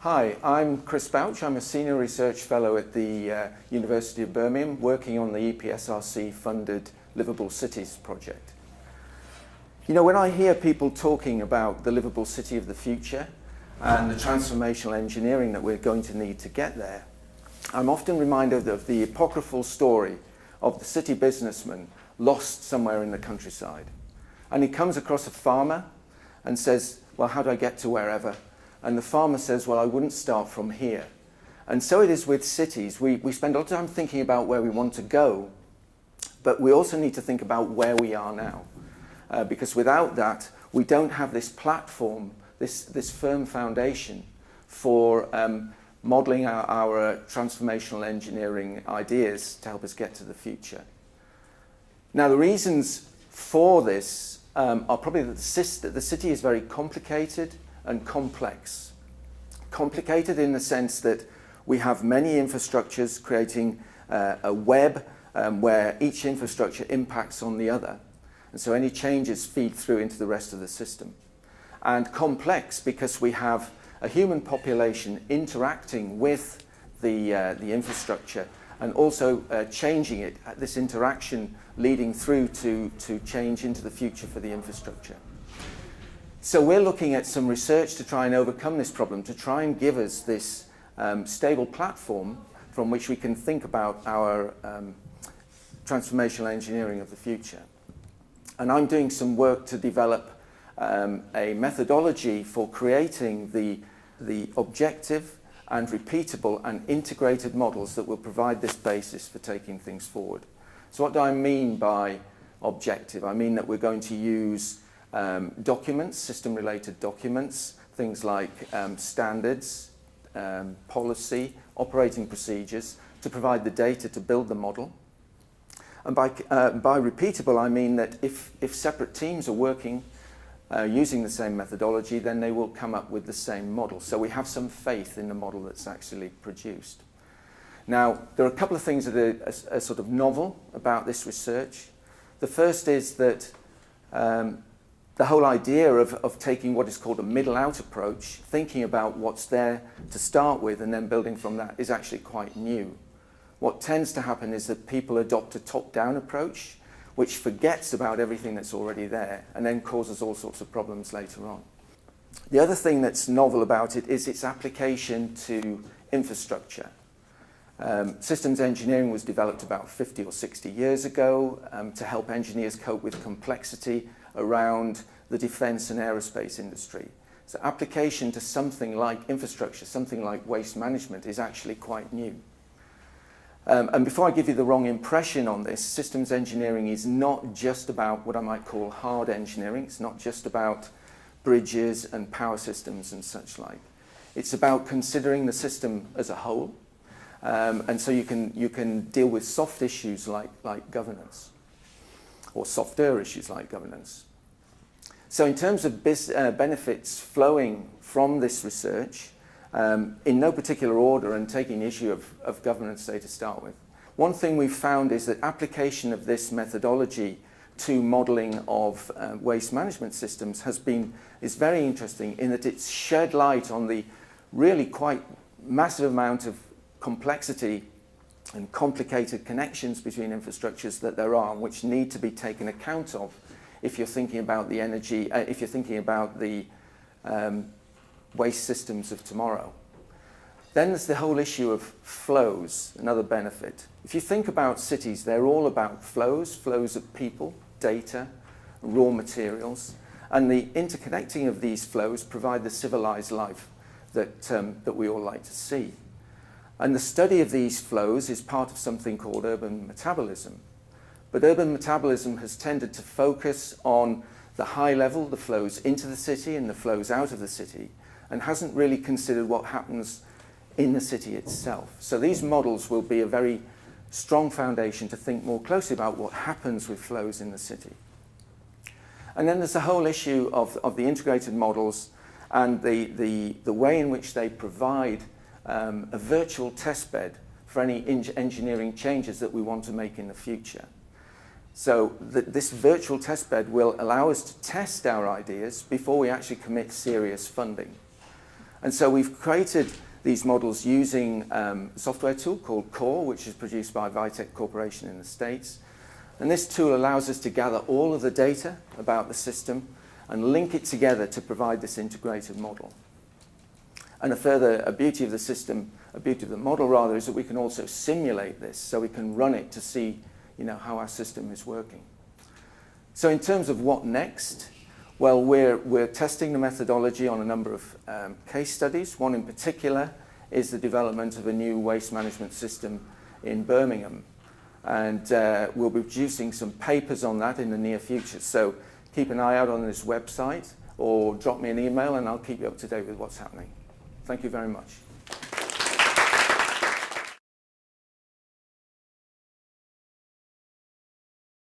Hi, I'm Chris Bouch. I'm a Senior Research Fellow at the University of Birmingham, working on the ESPRC-funded Liveable Cities project. You know, when I hear people talking about the livable city of the future and the transformational engineering that we're going to need to get there, I'm often reminded of the apocryphal story of the city businessman lost somewhere in the countryside. And he comes across a farmer and says, well, how do I get to wherever? And the farmer says, well, I wouldn't start from here. And so it is with cities. We spend a lot of time thinking about where we want to go, but we also need to think about where we are now. Because without that, we don't have this platform, this firm foundation for modeling our transformational engineering ideas to help us get to the future. Now, the reasons for this are probably that the city is very complicated and complex. Complicated in the sense that we have many infrastructures creating a web where each infrastructure impacts on the other. And so any changes feed through into the rest of the system. And complex because we have a human population interacting with the infrastructure and also changing it, this interaction leading through to change into the future for the infrastructure. So we're looking at some research to try and overcome this problem, to try and give us this stable platform from which we can think about our transformational engineering of the future. And I'm doing some work to develop a methodology for creating the objective and repeatable and integrated models that will provide this basis for taking things forward. So what do I mean by objective? I mean that we're going to use documents, system-related documents, things like standards, policy, operating procedures, to provide the data to build the model. And by repeatable, I mean that if separate teams are working using the same methodology, then they will come up with the same model. So we have some faith in the model that's actually produced. Now, there are a couple of things that are sort of novel about this research. The first is that the whole idea of taking what is called a middle-out approach, thinking about what's there to start with and then building from that, is actually quite new. What tends to happen is that people adopt a top-down approach, which forgets about everything that's already there and then causes all sorts of problems later on. The other thing that's novel about it is its application to infrastructure. Systems engineering was developed about 50 or 60 years ago to help engineers cope with complexity around the defense and aerospace industry. So application to something like infrastructure, something like waste management, is actually quite new. And before I give you the wrong impression on this, systems engineering is not just about what I might call hard engineering. It's not just about bridges and power systems and such like. It's about considering the system as a whole. And so you can deal with soft issues like governance, or softer issues like governance. So in terms of benefits flowing from this research, in no particular order and taking the issue of governance, say, to start with. One thing we've found is that application of this methodology to modelling of waste management systems is very interesting in that it's shed light on the really quite massive amount of complexity and complicated connections between infrastructures that there are, which need to be taken account of if you're thinking about the energy, if you're thinking about the waste systems of tomorrow. Then there's the whole issue of flows, another benefit. If you think about cities, they're all about flows of people, data, raw materials, and the interconnecting of these flows provide the civilized life that we all like to see. And the study of these flows is part of something called urban metabolism. But urban metabolism has tended to focus on the high level, the flows into the city and the flows out of the city, and hasn't really considered what happens in the city itself. So these models will be a very strong foundation to think more closely about what happens with flows in the city. And then there's the whole issue of the integrated models and the way in which they provide a virtual testbed for any engineering changes that we want to make in the future. So this virtual testbed will allow us to test our ideas before we actually commit serious funding. And so we've created these models using a software tool called Core, which is produced by Vitec Corporation in the States. And this tool allows us to gather all of the data about the system and link it together to provide this integrated model. And a beauty of the system, a beauty of the model rather, is that we can also simulate this, so we can run it to see, how our system is working. So in terms of what next, well, we're testing the methodology on a number of case studies. One in particular is the development of a new waste management system in Birmingham. And we'll be producing some papers on that in the near future. So keep an eye out on this website or drop me an email and I'll keep you up to date with what's happening. Thank you very much.